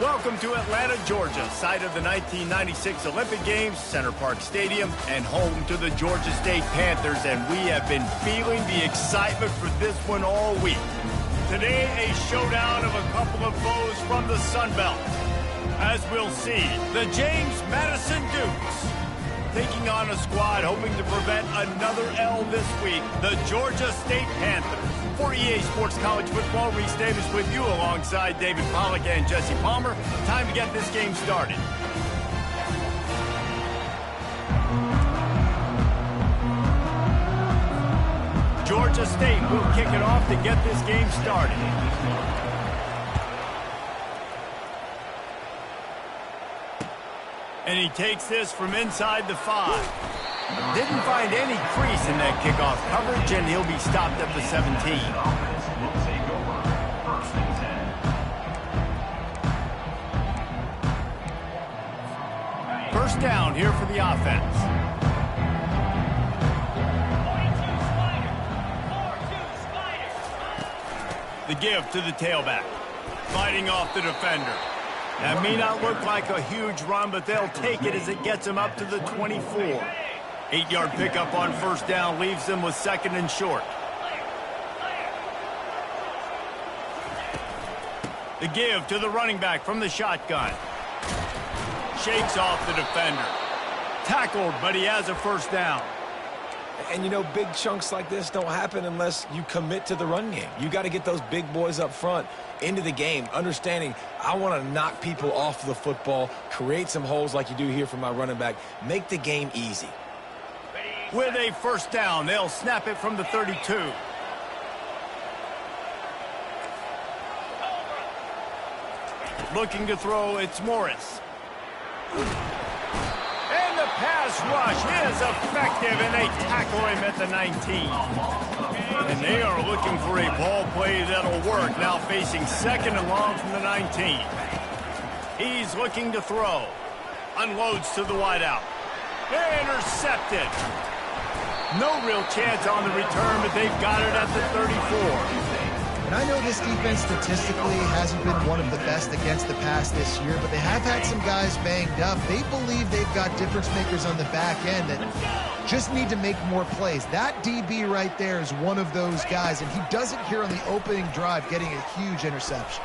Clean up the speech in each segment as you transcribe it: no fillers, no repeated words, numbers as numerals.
Welcome to Atlanta, Georgia, site of the 1996 Olympic Games, Center Park Stadium, and home to the Georgia State Panthers, and we have been feeling the excitement for this one all week. Today, a showdown of a couple of foes from the Sun Belt. As we'll see, the James Madison Dukes taking on a squad hoping to prevent another L this week, the Georgia State Panthers. For EA Sports College Football, Reese Davis with you alongside David Pollack and Jesse Palmer. Time to get this game started. Georgia State will kick it off to get this game started. And he takes this from inside the 5. Didn't find any crease in that kickoff coverage, and he'll be stopped at the 17. First down here for the offense. The give to the tailback. Fighting off the defender. That may not look like a huge run, but they'll take it as it gets them up to the 24. 8-yard pickup on first down leaves them with second and short. The give to the running back from the shotgun. Shakes off the defender. Tackled, but he has a first down. And, you know, big chunks like this don't happen unless you commit to the run game. You got to get those big boys up front into the game, understanding I want to knock people off the football, create some holes like you do here for my running back, make the game easy. With a first down, they'll snap it from the 32. Looking to throw, it's Morris. And the pass rush is effective, and they tackle him at the 19. And they are looking for a ball play that'll work, now facing second and long from the 19. He's looking to throw. Unloads to the wideout. Intercepted. No real chance on the return, but they've got it at the 34. And I know this defense statistically hasn't been one of the best against the pass this year, but they have had some guys banged up. They believe they've got difference makers on the back end that just need to make more plays. That DB right there is one of those guys, and he does it here on the opening drive, getting a huge interception.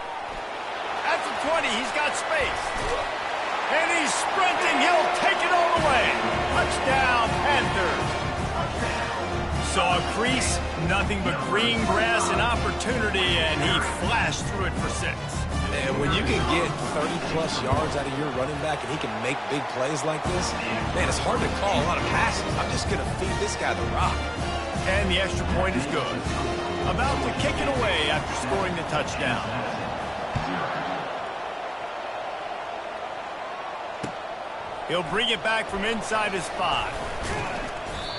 At the 20, he's got space. And he's sprinting. He'll take it all the way. Touchdown, Panthers. Saw a crease, nothing but green grass and opportunity, and he flashed through it for 6. And when you can get 30-plus yards out of your running back and he can make big plays like this, man, it's hard to call a lot of passes. I'm just going to feed this guy the rock. And the extra point is good. About to kick it away after scoring the touchdown. He'll bring it back from inside his 5.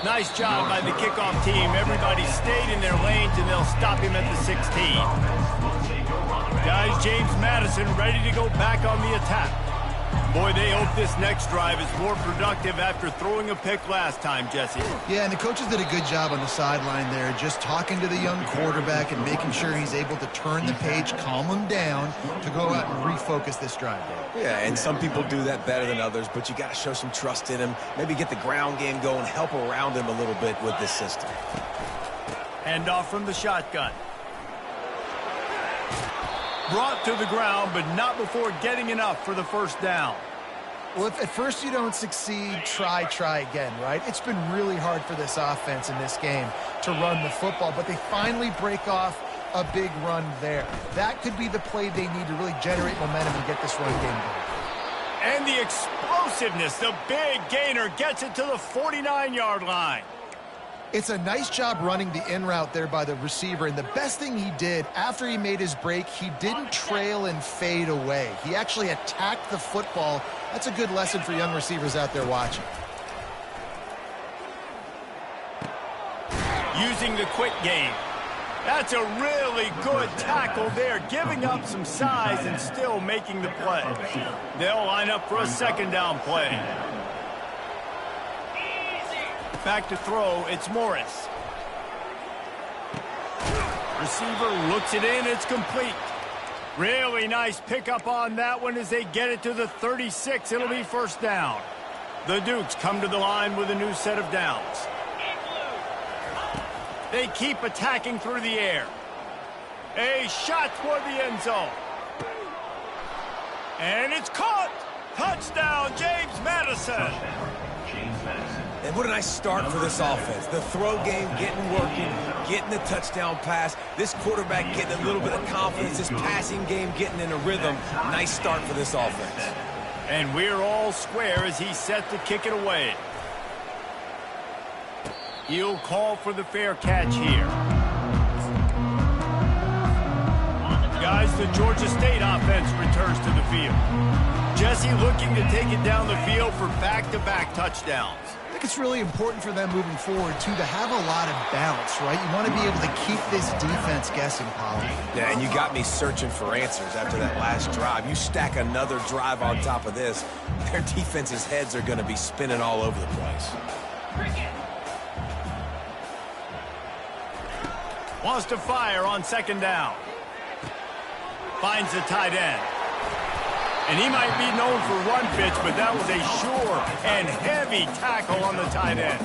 Nice job by the kickoff team. Everybody stayed in their lanes, and they'll stop him at the 16. Guys, James Madison ready to go back on the attack. Boy, they hope this next drive is more productive after throwing a pick last time, Jesse. Yeah, and the coaches did a good job on the sideline there, just talking to the young quarterback and making sure he's able to turn the page, calm him down to go out and refocus this drive. Yeah, and some people do that better than others, but you got to show some trust in him, maybe get the ground game going, help around him a little bit with this system. Hand off from the shotgun. Brought to the ground, but not before getting enough for the first down. Well, if at first you don't succeed, try again, right? It's been really hard for this offense in this game to run the football, but they finally break off a big run there. That could be the play they need to really generate momentum and get this run game going. And the explosiveness, the big gainer gets it to the 49-yard line. It's a nice job running the in route there by the receiver, and the best thing he did after he made his break, he didn't trail and fade away. He actually attacked the football. That's a good lesson for young receivers out there watching. Using the quick game. That's a really good tackle there, giving up some size and still making the play. They'll line up for a second down play. Back to throw, it's Morris. Receiver looks it in, it's complete. Really nice pickup on that one as they get it to the 36. It'll be first down. The Dukes come to the line with a new set of downs. They keep attacking through the air. A shot toward the end zone. And it's caught. Touchdown, James Madison. And what a nice start for this offense. The throw game getting working, getting the touchdown pass. This quarterback getting a little bit of confidence. This passing game getting in a rhythm. Nice start for this offense. And we're all square as he's set to kick it away. He'll call for the fair catch here. Guys, the Georgia State offense returns to the field. Jesse looking to take it down the field for back-to-back touchdowns. I think it's really important for them moving forward, too, to have a lot of balance, right? You want to be able to keep this defense guessing, Polly. Yeah, and you got me searching for answers after that last drive. You stack another drive on top of this, their defense's heads are going to be spinning all over the place. Wants to fire on second down. Finds the tight end. And he might be known for run fits, but that was a sure and heavy tackle on the tight end.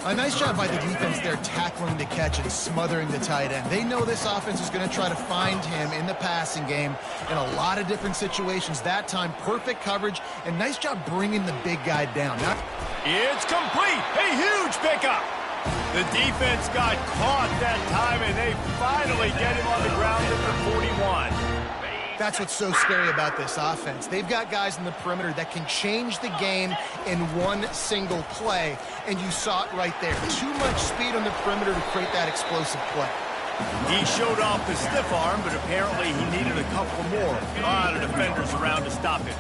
A nice job by the defense there tackling the catch and smothering the tight end. They know this offense is going to try to find him in the passing game in a lot of different situations. That time, perfect coverage, and nice job bringing the big guy down. It's complete. A huge pickup. The defense got caught that time, and they finally get him on the ground at the 41. That's what's so scary about this offense. They've got guys in the perimeter that can change the game in one single play, and you saw it right there. Too much speed on the perimeter to create that explosive play. He showed off the stiff arm, but apparently he needed a couple more. A lot of defenders around to stop it.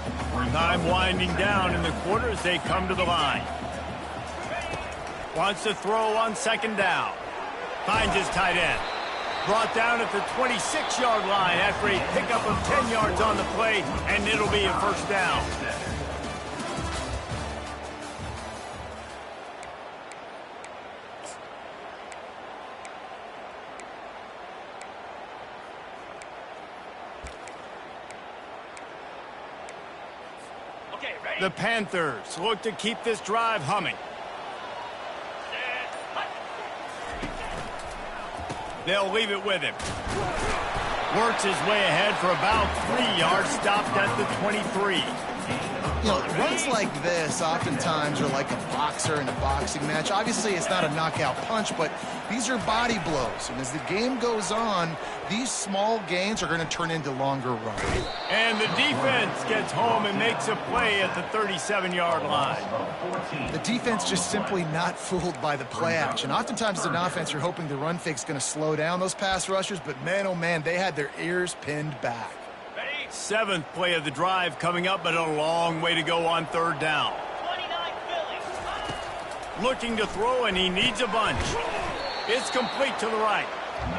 Time winding down in the quarter as they come to the line. Wants to throw on second down. Finds his tight end. Brought down at the 26-yard line after a pickup of 10 yards on the play, and it'll be a first down. The Panthers look to keep this drive humming. They'll leave it with him. Works his way ahead for about 3 yards, stopped at the 23. You know, runs like this oftentimes are like a boxer in a boxing match. Obviously, it's not a knockout punch, but these are body blows. And as the game goes on, these small gains are going to turn into longer runs. And the defense gets home and makes a play at the 37-yard line. The defense just simply not fooled by the play action. Oftentimes, as an offense, you're hoping the run fake's going to slow down those pass rushers, but man, oh man, they had their ears pinned back. Seventh play of the drive coming up, but a long way to go on third down. Looking to throw, and he needs a bunch. It's complete to the right.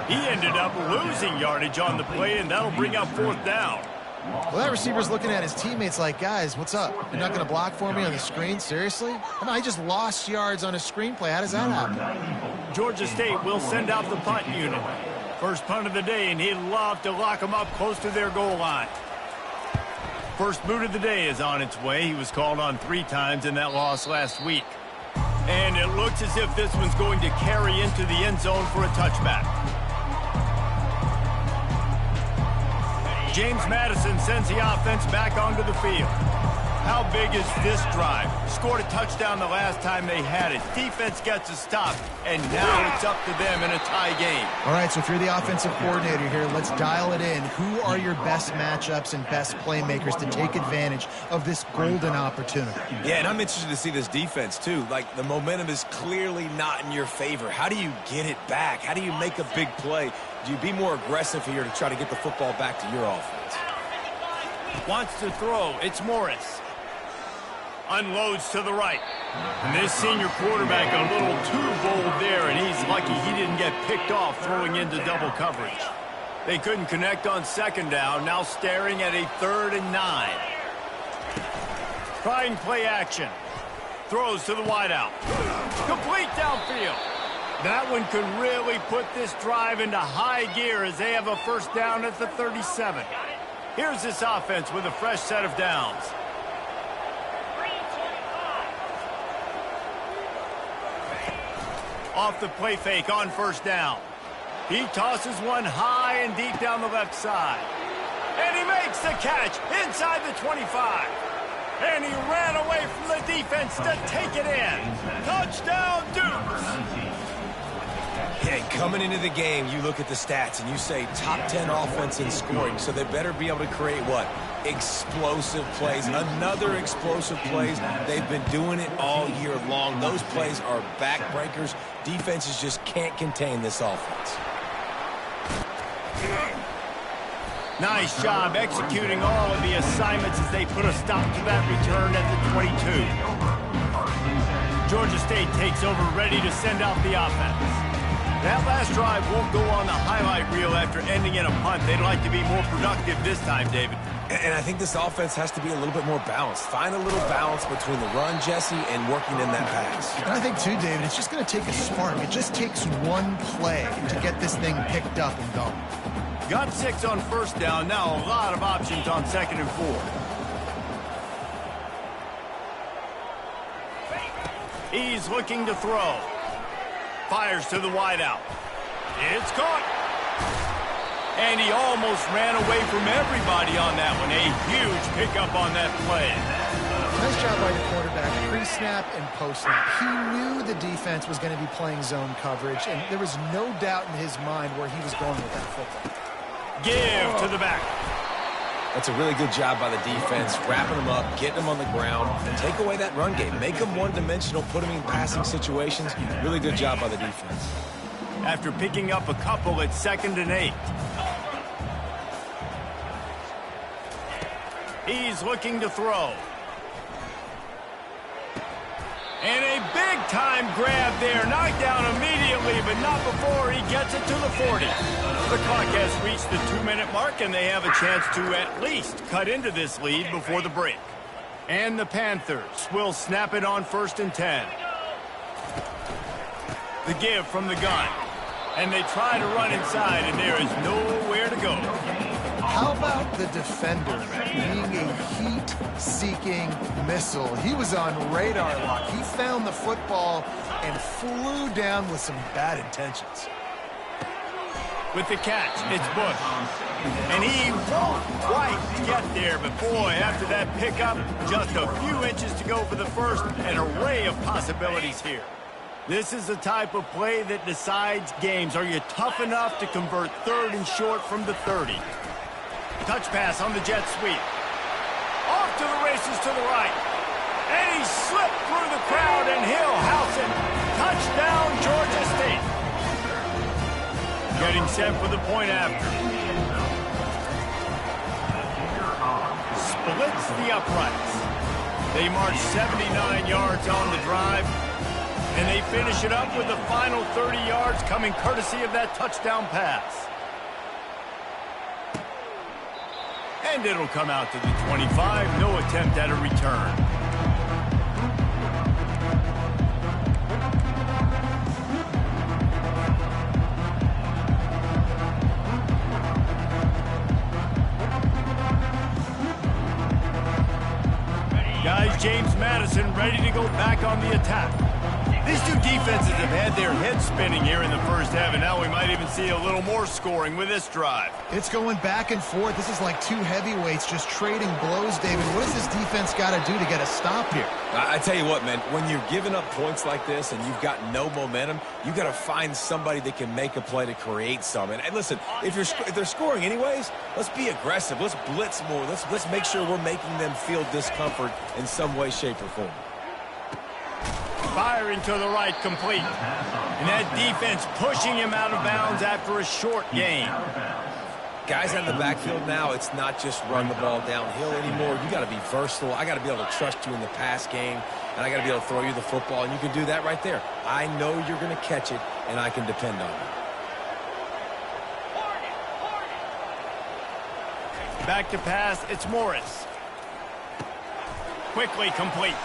He ended up losing yardage on the play, and that'll bring up fourth down. Well, that receiver's looking at his teammates like, guys, what's up? You're not going to block for me on the screen? Seriously? Come on, I just lost yards on a screenplay. How does that happen? Georgia State will send out the punt unit. First punt of the day, and he'd love to lock them up close to their goal line. First boot of the day is on its way. He was called on 3 times in that loss last week. And it looks as if this one's going to carry into the end zone for a touchback. James Madison sends the offense back onto the field. How big is this drive? Scored a touchdown the last time they had it. Defense gets a stop, and now it's up to them in a tie game. All right, so if you're the offensive coordinator here, let's dial it in. Who are your best matchups and best playmakers to take advantage of this golden opportunity? Yeah, and I'm interested to see this defense, too. Like, the momentum is clearly not in your favor. How do you get it back? How do you make a big play? Do you be more aggressive here to try to get the football back to your offense? Wants to throw. It's Morris. Unloads to the right. And this senior quarterback a little too bold there, and he's lucky he didn't get picked off throwing into double coverage. They couldn't connect on second down, now staring at a 3rd and 9. Trying play action. Throws to the wideout. Complete downfield. That one could really put this drive into high gear as they have a first down at the 37. Here's this offense with a fresh set of downs. Off the play fake on first down. He tosses one high and deep down the left side. And he makes the catch inside the 25. And he ran away from the defense to take it in. Touchdown, Dukes! Hey, coming into the game, you look at the stats and you say top 10 offense in scoring, so they better be able to create what? Explosive plays. Another explosive plays. They've been doing it all year long. Those plays are backbreakers. Defenses just can't contain this offense. Nice job executing all of the assignments as they put a stop to that return at the 22. Georgia State takes over, ready to send out the offense. That last drive won't go on the highlight reel after ending in a punt. They'd like to be more productive this time, David. And I think this offense has to be a little bit more balanced. Find a little balance between the run, Jesse, and working in that pass. And I think, too, David, it's just going to take a spark. It just takes one play to get this thing picked up and going. Got 6 on first down. Now a lot of options on 2nd and 4. He's looking to throw. Fires to the wideout. It's caught. And he almost ran away from everybody on that one. A huge pickup on that play. Nice job by the quarterback, pre-snap and post-snap. He knew the defense was going to be playing zone coverage, and there was no doubt in his mind where he was going with that football. Give to the back. That's a really good job by the defense, wrapping them up, getting them on the ground, and take away that run game. Make them one-dimensional, put them in passing situations. Really good job by the defense. After picking up a couple at 2nd and 8. He's looking to throw. And a big-time grab there. Knocked down immediately, but not before he gets it to the 40. The clock has reached the 2-minute mark, and they have a chance to at least cut into this lead before the break. And the Panthers will snap it on 1st and 10. The give from the gun. And they try to run inside, and there is nowhere to go. How about the defender being a heat-seeking missile? He was on radar lock. He found the football and flew down with some bad intentions. With the catch, it's Bush. And he won't quite get there, but boy, after that pickup, just a few inches to go for the first. An array of possibilities here. This is the type of play that decides games. Are you tough enough to convert 3rd and short from the 30? Touch pass on the jet sweep. Off to the races to the right. And he slipped through the crowd, and he'll house it. Touchdown, Georgia State. Getting set for the point after. Splits the uprights. They march 79 yards on the drive. And they finish it up with the final 30 yards coming courtesy of that touchdown pass. And it'll come out to the 25. No attempt at a return. Guys, James Madison ready to go back on the attack. These two defenses have had their heads spinning here in the first half, and now we might even see a little more scoring with this drive. It's going back and forth. This is like two heavyweights just trading blows, David. What does this defense got to do to get a stop here? I tell you what, man, when you're giving up points like this and you've got no momentum, you got to find somebody that can make a play to create some. And listen, if they're scoring anyways, let's be aggressive. Let's blitz more. Let's make sure we're making them feel discomfort in some way, shape, or form. Firing to the right, complete. And that defense pushing him out of bounds after a short gain. Guys on the backfield now, it's not just run the ball downhill anymore. You got to be versatile. I got to be able to trust you in the pass game, and I got to be able to throw you the football, and you can do that right there. I know you're going to catch it, and I can depend on it. Back to pass, it's Morris. Quickly complete.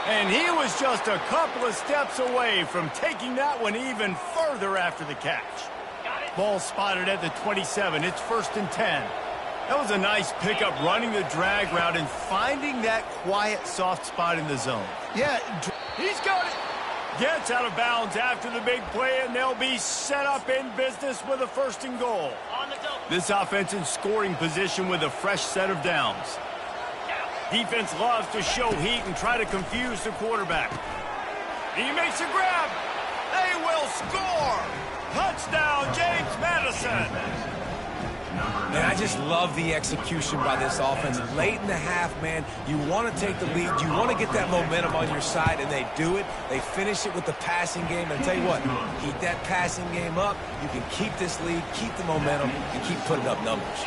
And he was just a couple of steps away from taking that one even further after the catch. Ball spotted at the 27. It's 1st and 10. That was a nice pickup, running the drag route and finding that quiet, soft spot in the zone. Yeah. He's got it. Gets out of bounds after the big play, and they'll be set up in business with a 1st and goal. This offense in scoring position with a fresh set of downs. Defense loves to show heat and try to confuse the quarterback. He makes a grab. They will score. Touchdown, James Madison. Man, I just love the execution by this offense. Late in the half, man, you want to take the lead. You want to get that momentum on your side, and they do it. They finish it with the passing game. And I'll tell you what, keep that passing game up. You can keep this lead, keep the momentum, and keep putting up numbers.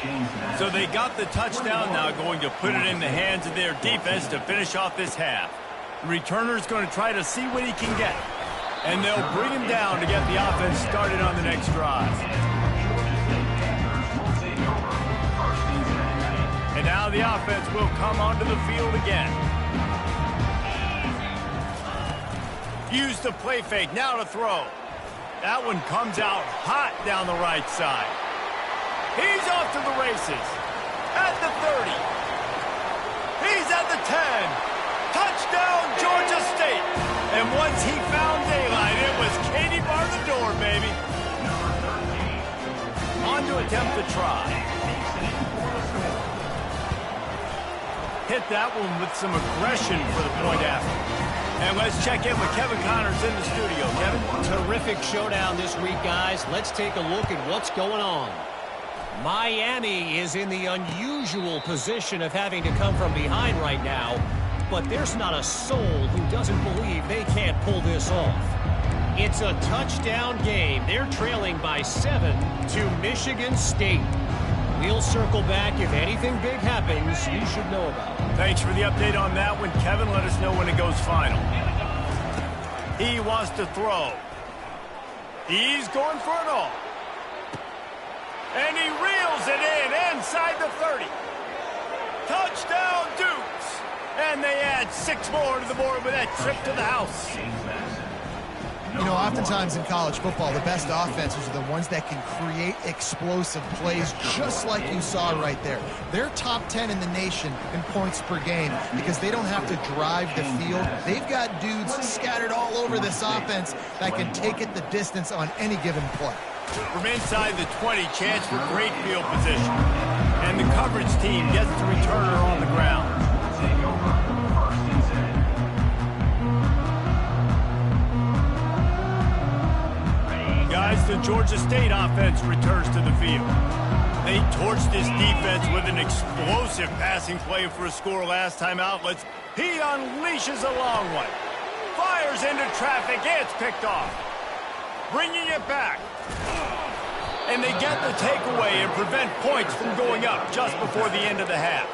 So they got the touchdown, now going to put it in the hands of their defense to finish off this half. The returner's going to try to see what he can get. And they'll bring him down to get the offense started on the next drive. And now the offense will come onto the field again. Use the play fake, now to throw. That one comes out hot down the right side. He's off to the races. At the 30. He's at the 10. Touchdown, Georgia State. And once he found daylight, it was Katie bar the door, baby. On to attempt to try. Hit that one with some aggression for the point after. And let's check in with Kevin Connors in the studio. Kevin? Terrific showdown this week, guys. Let's take a look at what's going on. Miami is in the unusual position of having to come from behind right now, but there's not a soul who doesn't believe they can't pull this off. It's a touchdown game. They're trailing by 7 to Michigan State. We'll circle back if anything big happens you should know about. Thanks for the update on that one, Kevin. Let us know when it goes final. He wants to throw. He's going for it all. And he reels it in inside the 30. Touchdown, Dukes. And they add 6 more to the board with that trip to the house. You know, oftentimes in college football, the best offenses are the ones that can create explosive plays, just like you saw right there. They're top 10 in the nation in points per game because they don't have to drive the field. They've got dudes scattered all over this offense that can take it the distance on any given play. From inside the 20, chance for great field position. And the coverage team gets the returner on the ground. Guys, the Georgia State offense returns to the field. They torched this defense with an explosive passing play for a score last time out. He unleashes a long one. Fires into traffic. It's picked off. Bringing it back. And they get the takeaway and prevent points from going up just before the end of the half.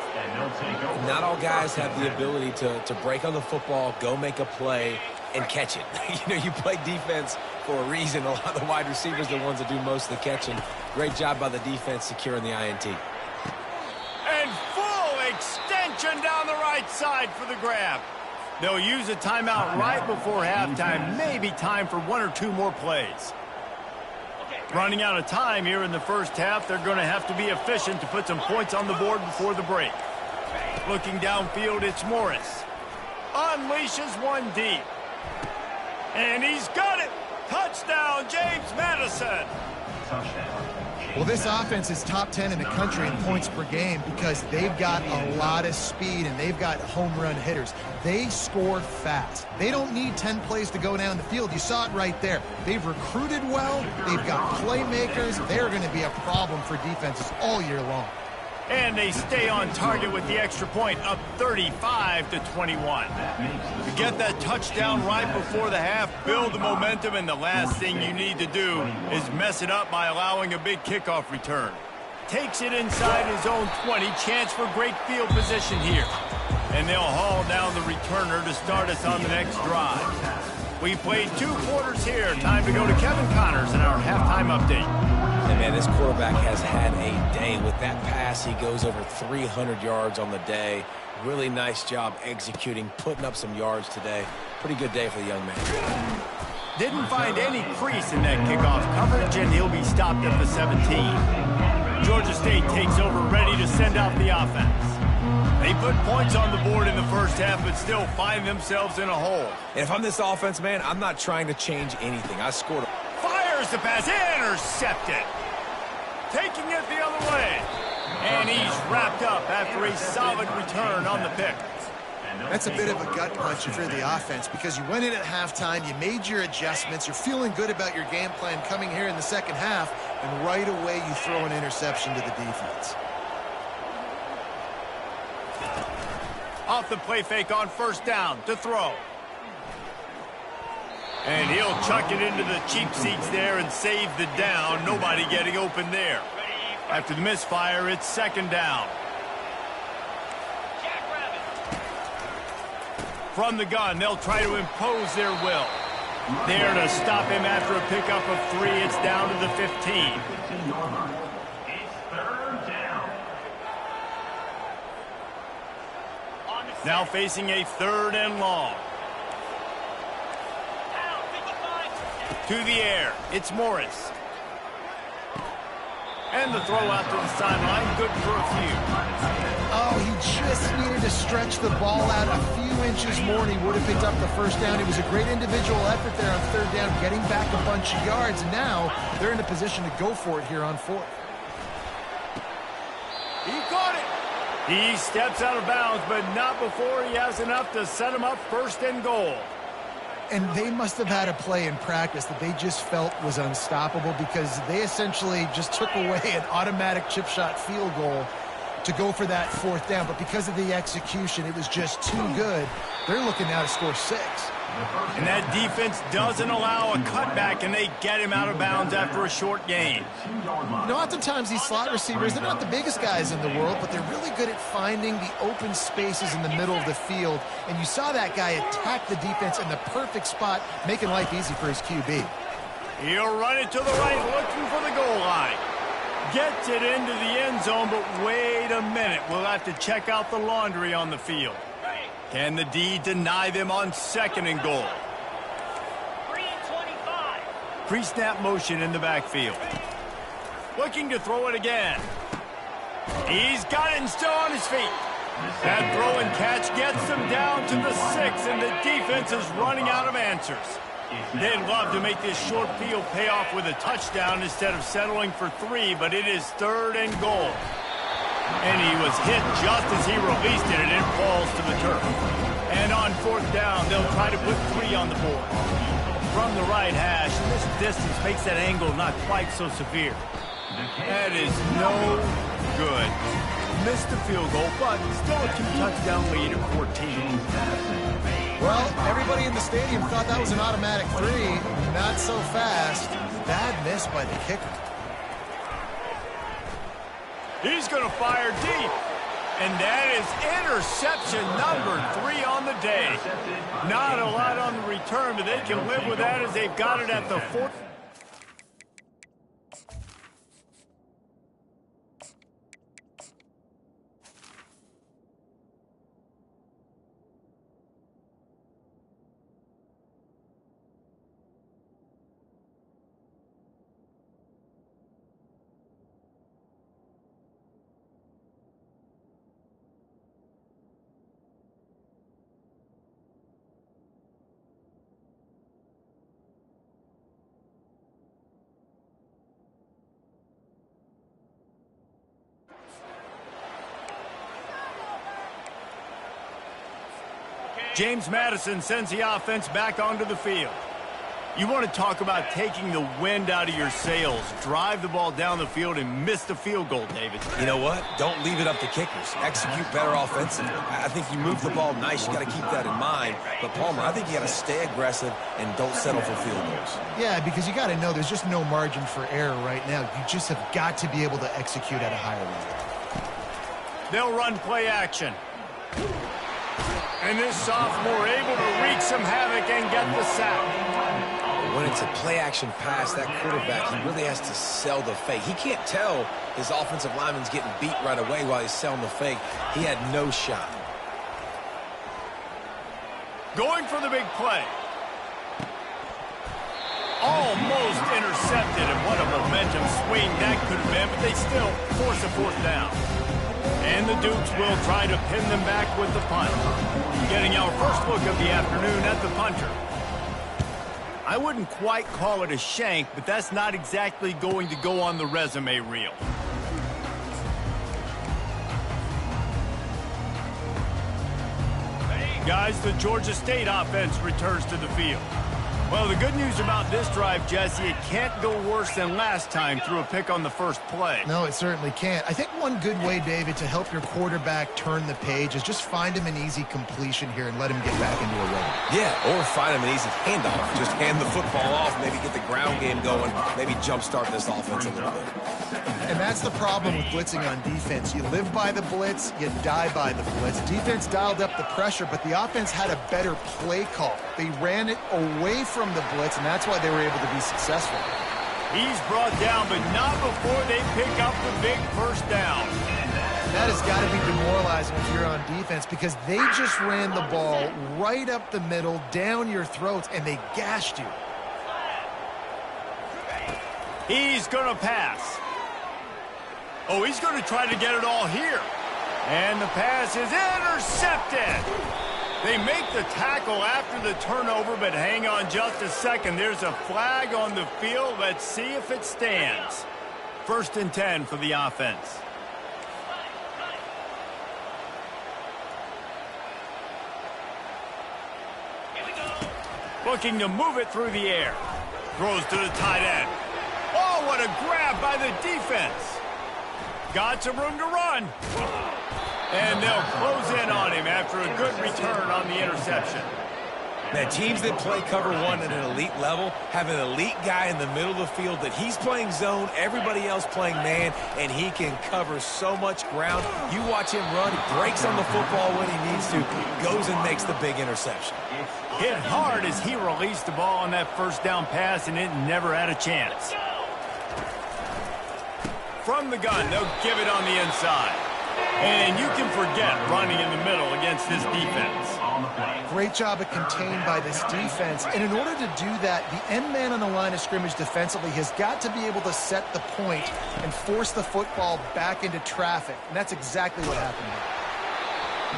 Not all guys have the ability to break on the football, go make a play, and catch it. You know, you play defense for a reason. A lot of the wide receivers are the ones that do most of the catching. Great job by the defense securing the INT. And full extension down the right side for the grab. They'll use a timeout right before halftime. Maybe time for 1 or 2 more plays. Running out of time here in the first half. They're going to have to be efficient to put some points on the board before the break. Looking downfield, it's Morris. Unleashes one deep. And he's got it. Touchdown, James Madison. Well, this offense is top 10 in the country in points per game because they've got a lot of speed and they've got home run hitters. They score fast. They don't need 10 plays to go down the field. You saw it right there. They've recruited well. They've got playmakers. They're going to be a problem for defenses all year long. And they stay on target with the extra point, up 35-21. To get that touchdown right before the half, build the momentum, and the last thing you need to do is mess it up by allowing a big kickoff return. Takes it inside his own 20, chance for great field position here. And they'll haul down the returner to start us on the next drive. We played 2 quarters here. Time to go to Kevin Connors in our halftime update. And man, this quarterback has had a day. With that pass, he goes over 300 yards on the day. Really nice job executing, putting up some yards today. Pretty good day for the young man. Didn't find any crease in that kickoff coverage, and he'll be stopped at the 17. Georgia State takes over, ready to send out the offense. They put points on the board in the first half, but still find themselves in a hole. And if I'm this offense, man, I'm not trying to change anything. I scored. Fires the pass, intercepted. Taking it the other way. And he's wrapped up after a solid return on the pick. That's a bit of a gut punch if you're the offense, because you went in at halftime, you made your adjustments, you're feeling good about your game plan coming here in the second half, and right away you throw an interception to the defense. Off the play fake on first down to throw. And he'll chuck it into the cheap seats there and save the down. Nobody getting open there. After the misfire, it's second down. From the gun, they'll try to impose their will. There to stop him after a pickup of 3. It's down to the 15. Now facing a 3rd and long. To the air, it's Morris. And the throw out to the sideline, good for a few. Oh, he just needed to stretch the ball out a few inches more, and he would have picked up the first down. It was a great individual effort there on 3rd down, getting back a bunch of yards, and now they're in a position to go for it here on 4th. He caught it. He steps out of bounds, but not before he has enough to set him up 1st and goal. And they must have had a play in practice that they just felt was unstoppable, because they essentially just took away an automatic chip shot field goal to go for that 4th down. But because of the execution, it was just too good. They're looking now to score 6. And that defense doesn't allow a cutback, and they get him out of bounds after a short gain. You know, oftentimes these slot receivers, they're not the biggest guys in the world, but they're really good at finding the open spaces in the middle of the field. And you saw that guy attack the defense in the perfect spot, making life easy for his QB. He'll run it to the right, looking for the goal line. Gets it into the end zone, but wait a minute. We'll have to check out the laundry on the field. Can the D deny them on 2nd and goal? 3-25. Pre-snap motion in the backfield. Looking to throw it again. He's got it and still on his feet. That throw and catch gets them down to the 6, and the defense is running out of answers. They'd love to make this short field pay off with a touchdown instead of settling for 3, but it is 3rd and goal. And he was hit just as he released it, and it falls to the turf. And on 4th down, they'll try to put 3 on the board. From the right hash, this distance makes that angle not quite so severe. That is no good. Missed the field goal, but still a 2-touchdown lead at 14. Well, everybody in the stadium thought that was an automatic 3. Not so fast. Bad miss by the kicker. He's going to fire deep. And that is interception number 3 on the day. Not a lot on the return, but they can live with that as they've got it at the 4th. James Madison sends the offense back onto the field. You want to talk about taking the wind out of your sails. Drive the ball down the field and miss the field goal, David. You know what? Don't leave it up to kickers. Execute better offensively. I think you move the ball nice. You got to keep that in mind. But, Palmer, I think you got to stay aggressive and don't settle for field goals. Yeah, because you got to know there's just no margin for error right now. You just have got to be able to execute at a higher level. They'll run play action. And this sophomore able to wreak some havoc and get the sack. When it's a play-action pass, that quarterback, he really has to sell the fake. He can't tell his offensive lineman's getting beat right away while he's selling the fake. He had no shot. Going for the big play. Almost intercepted, and what a momentum swing that could have been, but they still force a fourth down. And the Dukes will try to pin them back with the punt. Getting our first look of the afternoon at the punter. I wouldn't quite call it a shank, but that's not exactly going to go on the resume reel. Guys, the Georgia State offense returns to the field. Well, the good news about this drive, Jesse, it can't go worse than last time through a pick on the first play. No, it certainly can't. I think one good way, David, to help your quarterback turn the page is just find him an easy completion here and let him get back into a rhythm. Yeah, or find him an easy handoff. Just hand the football off, maybe get the ground game going, maybe jumpstart this offense a little bit. And that's the problem with blitzing on defense. You live by the blitz, you die by the blitz. Defense dialed up the pressure, but the offense had a better play call. They ran it away from the blitz, and that's why they were able to be successful. He's brought down, but not before they pick up the big first down. That has got to be demoralizing if you're on defense because they just ran the ball right up the middle, down your throats, and they gashed you. He's going to pass. Oh, he's going to try to get it all here. And the pass is intercepted. They make the tackle after the turnover, but hang on just a second. There's a flag on the field. Let's see if it stands. 1st and 10 for the offense. Looking to move it through the air. Throws to the tight end. Oh, what a grab by the defense. Got some room to run. And they'll close in on him after a good return on the interception. Man, teams that play cover one at an elite level have an elite guy in the middle of the field that he's playing zone, everybody else playing man, and he can cover so much ground. You watch him run, he breaks on the football when he needs to, goes and makes the big interception. Hit hard as he released the ball on that first down pass, and it never had a chance. From the gun, they'll give it on the inside. And you can forget running in the middle against this defense. Great job of contained by this defense. And in order to do that, the end man on the line of scrimmage defensively has got to be able to set the point and force the football back into traffic. And that's exactly what happened here.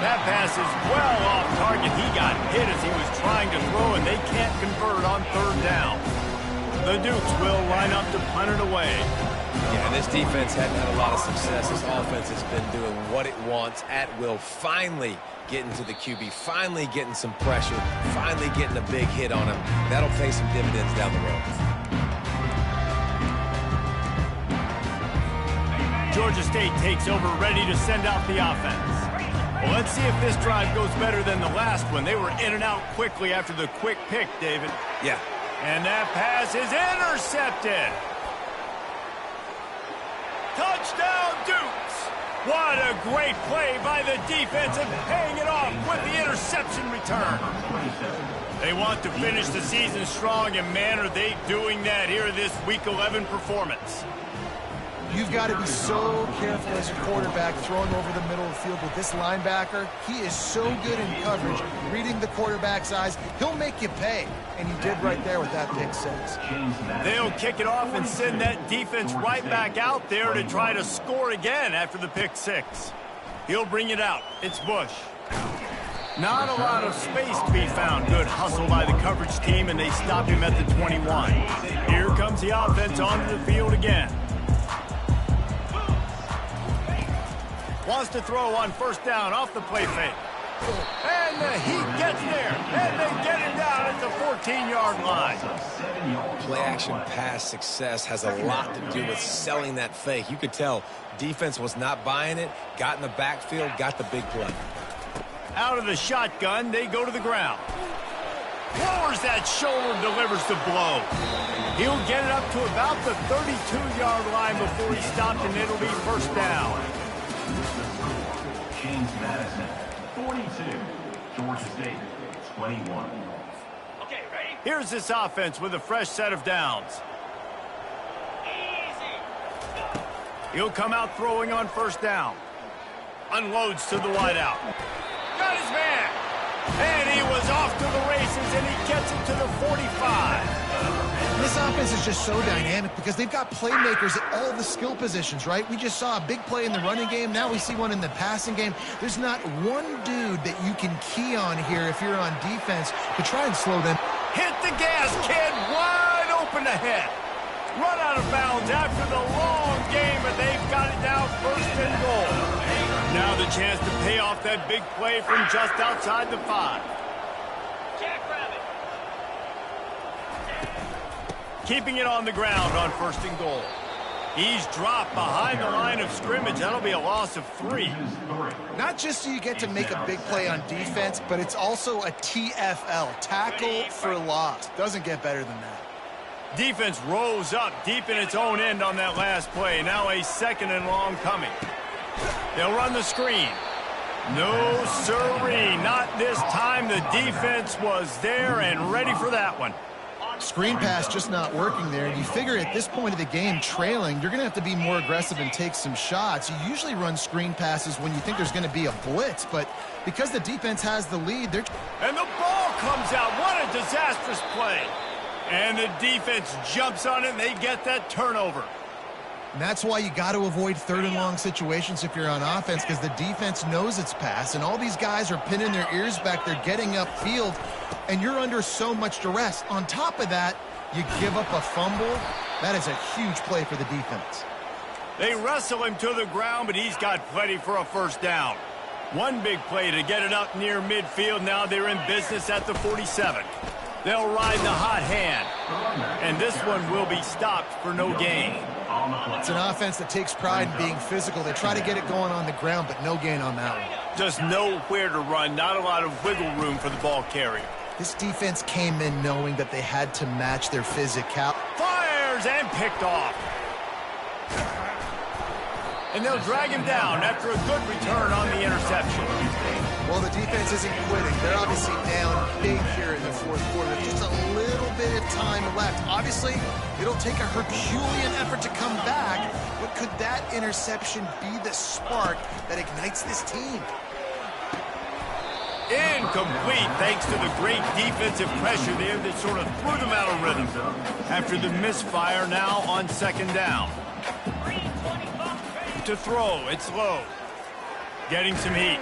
That pass is well off target. He got hit as he was trying to throw, and they can't convert on 3rd down. The Dukes will line up to punt it away. Yeah, and this defense hadn't had a lot of success. This offense has been doing what it wants at will. Finally getting to the QB, finally getting some pressure, finally getting a big hit on him. That'll pay some dividends down the road. Georgia State takes over, ready to send out the offense. Well, let's see if this drive goes better than the last one. They were in and out quickly after the quick pick, David. Yeah. And that pass is intercepted. Touchdown, Dukes! What a great play by the defense and paying it off with the interception return. They want to finish the season strong, and man, are they doing that here in this Week 11 performance. You've got to be so careful as a quarterback throwing over the middle of the field with this linebacker. He is so good in coverage, reading the quarterback's eyes. He'll make you pay, and he did right there with that pick 6. They'll kick it off and send that defense right back out there to try to score again after the pick 6. He'll bring it out. It's Bush. Not a lot of space to be found. Good hustle by the coverage team, and they stop him at the 21. Here comes the offense onto the field again. Wants to throw on 1st down off the play fake. And he gets there, and they get him down at the 14-yard line. Play-action pass success has a lot to do with selling that fake. You could tell defense was not buying it, got in the backfield, got the big play. Out of the shotgun, they go to the ground. Lowers that shoulder, delivers the blow. He'll get it up to about the 32-yard line before he's stopped, and it'll be 1st down. James Madison, 42. Georgia State, 21. Okay, ready? Here's this offense with a fresh set of downs. Easy. He'll come out throwing on 1st down. Unloads to the wideout. Got his man. And he was off to the races, and he gets it to the 45. This offense is just so dynamic because they've got playmakers at all the skill positions, right? We just saw a big play in the running game. Now we see one in the passing game. There's not one dude that you can key on here if you're on defense to try and slow them. Hit the gas, kid. Wide open ahead. Run out of bounds after the long game, but they've got it now first and goal. Now the chance to pay off that big play from just outside the 5. Keeping it on the ground on first and goal. He's dropped behind the line of scrimmage. That'll be a loss of 3. Not just do you get to make a big play on defense, but it's also a TFL, tackle for loss. Doesn't get better than that. Defense rose up deep in its own end on that last play. Now a second and long coming. They'll run the screen. No sirree, not this time. The defense was there and ready for that one. Screen pass just not working there. You figure at this point of the game, trailing, you're going to have to be more aggressive and take some shots. You usually run screen passes when you think there's going to be a blitz, but because the defense has the lead, they're... And the ball comes out. What a disastrous play. And the defense jumps on it, and they get that turnover. And that's why you got to avoid third and long situations if you're on offense, because the defense knows it's pass, and all these guys are pinning their ears back. They're getting upfield, and you're under so much duress. On top of that, you give up a fumble. That is a huge play for the defense. They wrestle him to the ground, but he's got plenty for a first down. One big play to get it up near midfield. Now they're in business at the 47. They'll ride the hot hand, and this one will be stopped for no gain. It's an offense that takes pride in being physical. They try to get it going on the ground, but no gain on that one. Just nowhere to run, not a lot of wiggle room for the ball carrier. This defense came in knowing that they had to match their physicality. Fires and picked off. And they'll drag him down after a good return on the interception. Well, the defense isn't quitting. They're obviously down big here in the fourth quarter. Just a little bit of time left. Obviously, it'll take a Herculean effort to come back, but could that interception be the spark that ignites this team? Incomplete, thanks to the great defensive pressure there that sort of threw them out of rhythm. After the misfire, now on second down. To throw, it's low. Getting some heat.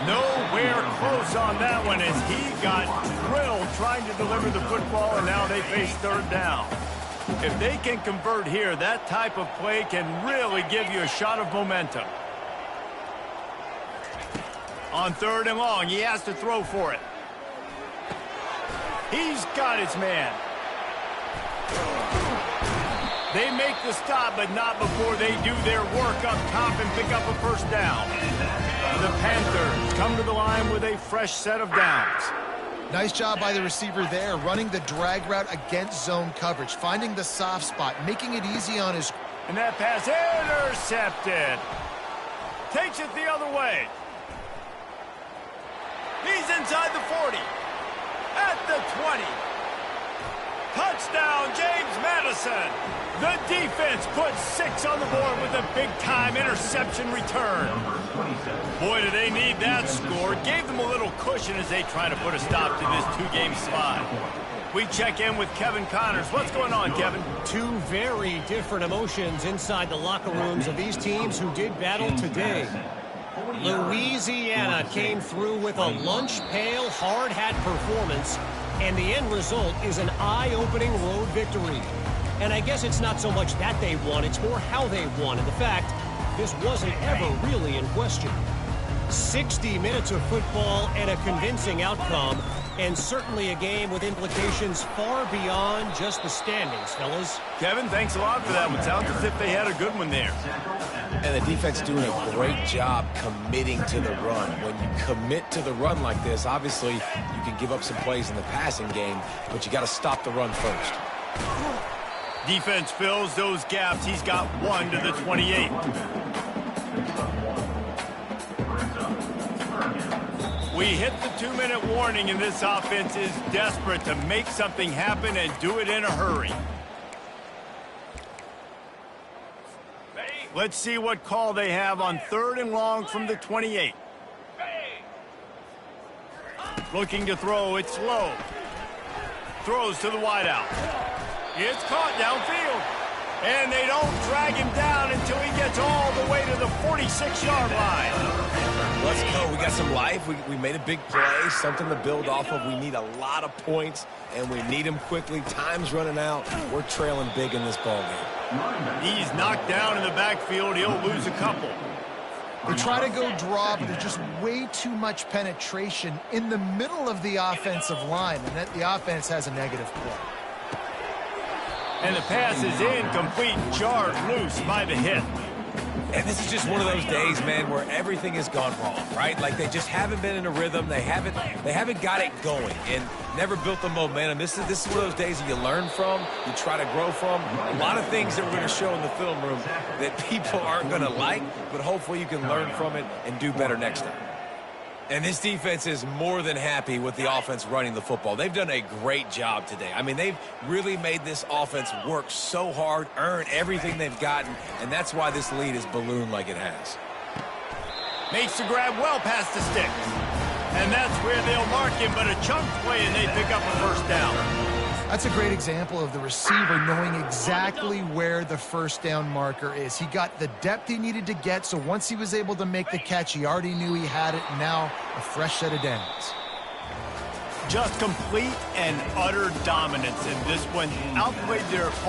Nowhere close on that one as he got drilled trying to deliver the football, and now they face third down. If they can convert here, that type of play can really give you a shot of momentum. On third and long, he has to throw for it. He's got his man. They make the stop, but not before they do their work up top and pick up a first down. The Panthers come to the line with a fresh set of downs. Nice job by the receiver there, running the drag route against zone coverage, finding the soft spot, making it easy on his... And that pass intercepted. Takes it the other way. He's inside the 40. At the 20. Touchdown, James Madison. The defense puts 6 on the board with a big-time interception return. Boy, do they need that score. Gave them a little cushion as they try to put a stop to this two-game slide. We check in with Kevin Connors. What's going on, Kevin? Two very different emotions inside the locker rooms of these teams who did battle today. Louisiana came through with a lunch pail hard hat performance, and the end result is an eye-opening road victory. And I guess it's not so much that they won, it's more how they won. And the fact, this wasn't ever really in question. 60 minutes of football and a convincing outcome, and certainly a game with implications far beyond just the standings, fellas. Kevin, thanks a lot for that one. Sounds as if they had a good one there. And the defense doing a great job committing to the run. When you commit to the run like this, obviously you can give up some plays in the passing game, but you got to stop the run first. Defense fills those gaps. He's got 1 to the 28. We hit the 2-minute warning, and this offense is desperate to make something happen and do it in a hurry. Let's see what call they have on third and long from the 28. Looking to throw, it's low. Throws to the wideout. It's caught downfield. And they don't drag him down until he gets all the way to the 46-yard line. Let's go. We got some life. We made a big play, something to build off of. We need a lot of points, and we need them quickly. Time's running out. We're trailing big in this ballgame. He's knocked down in the backfield. He'll lose a couple. They try to go draw, but there's just way too much penetration in the middle of the offensive line, and that the offense has a negative play. And the pass is incomplete. Jarred loose by the hit. And this is just one of those days, man, where everything has gone wrong, right? Like they just haven't been in a rhythm. They haven't got it going and never built the momentum. This is one of those days that you learn from, you try to grow from. A lot of things that we're going to show in the film room that people aren't going to like, but hopefully you can learn from it and do better next time. And this defense is more than happy with the offense running the football. They've done a great job today. I mean, they've really made this offense work so hard, earn everything they've gotten, and that's why this lead is ballooned like it has. Makes the grab well past the sticks. And that's where they'll mark him, but a chunk play and they pick up a first down. That's a great example of the receiver knowing exactly where the first down marker is. He got the depth he needed to get, so once he was able to make the catch, he already knew he had it, and now a fresh set of downs. Just complete and utter dominance in this one. Outplayed their opponent.